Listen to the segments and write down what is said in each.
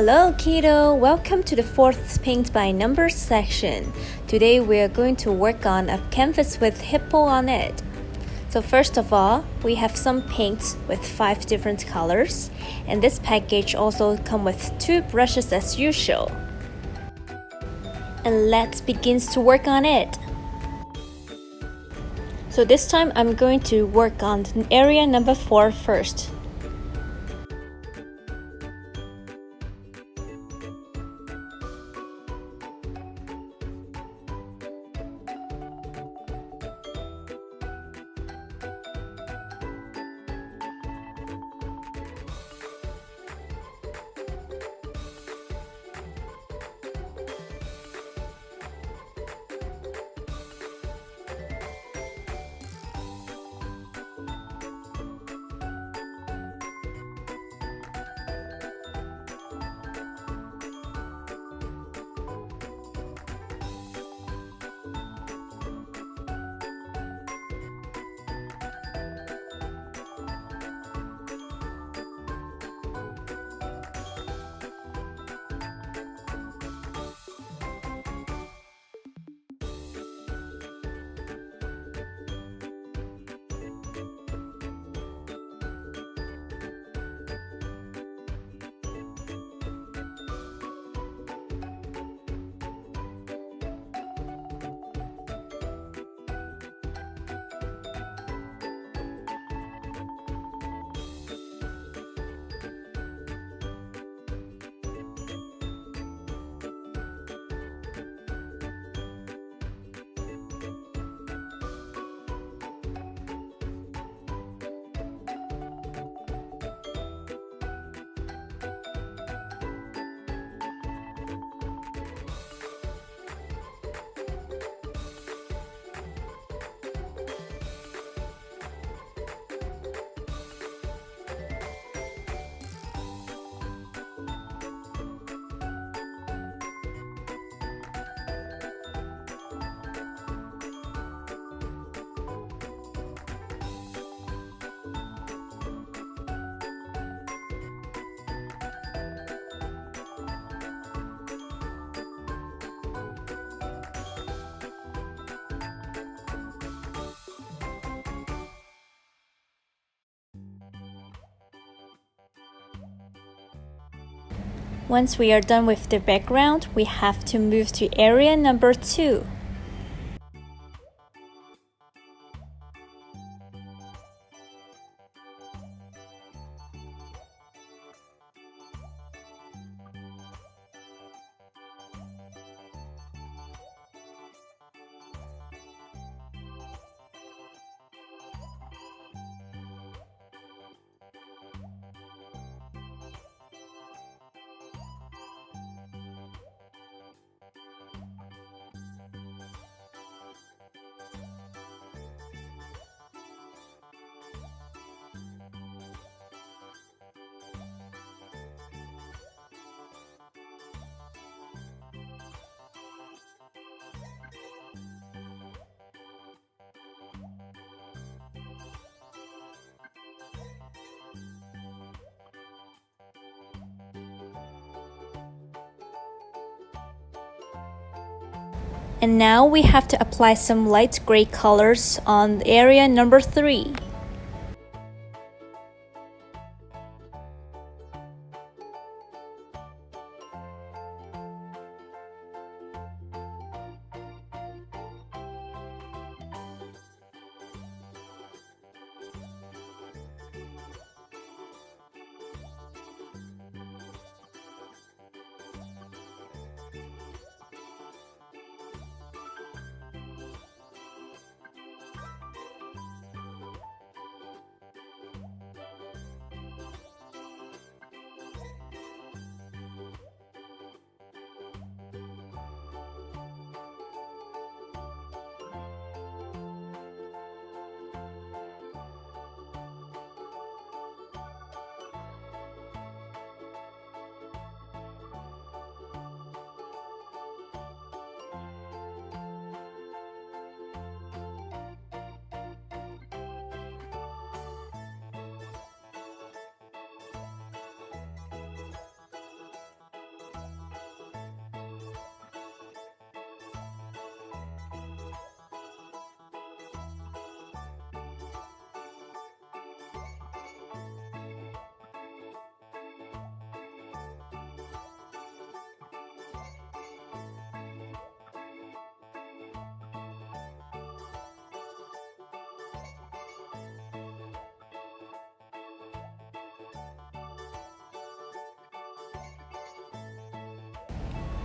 Hello Kiddo, welcome to the fourth paint by numbers section. Today we are going to work on a canvas with Hippo on it. So first of all, we have some paints with 5 different colors, and this package also comes with 2 brushes as usual. And let's begin to work on it. So this time I'm going to work on area number 4 first. Once we are done with the background, we have to move to area number 2. And now we have to apply some light gray colors on area number 3.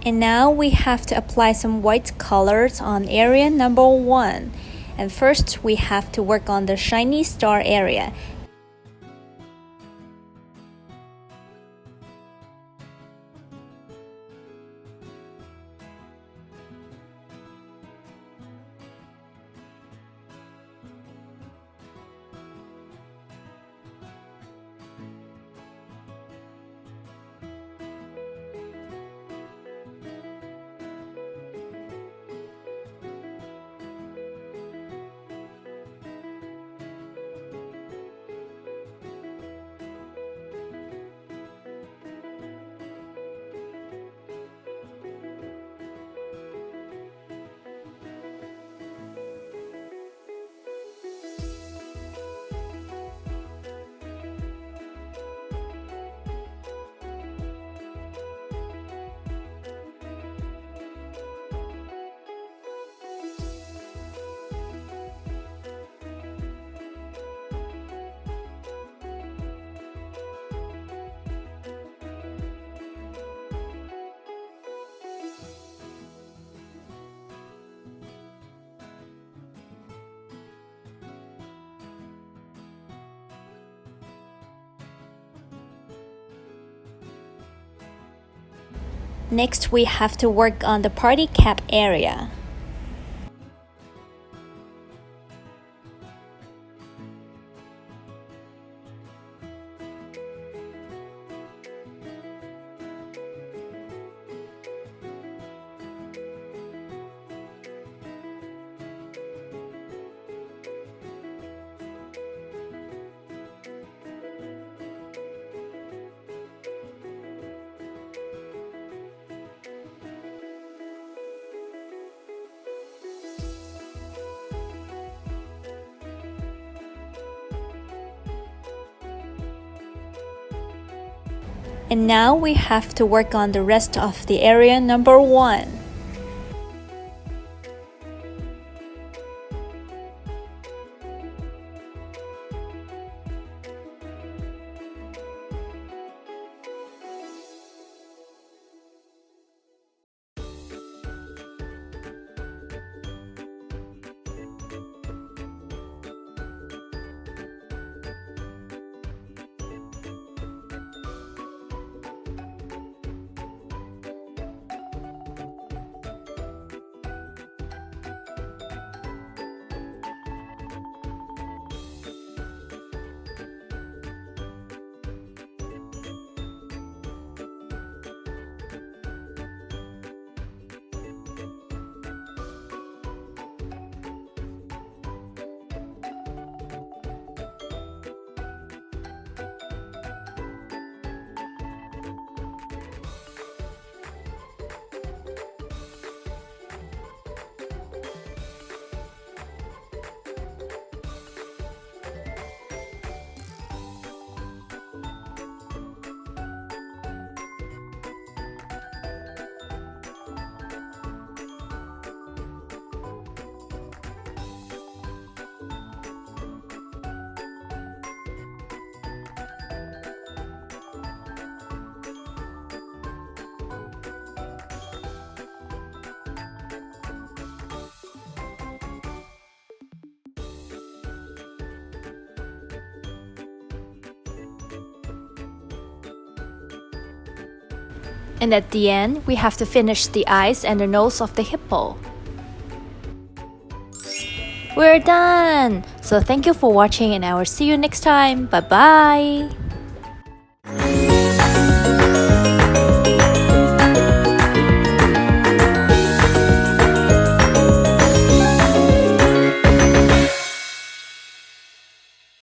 And now we have to apply some white colors on area number 1. And first we have to work on the shiny star area. Next, we have to work on the party cap area. And now we have to work on the rest of the area number 1. And at the end, we have to finish the eyes and the nose of the hippo. We're done! So thank you for watching and I will see you next time. Bye bye!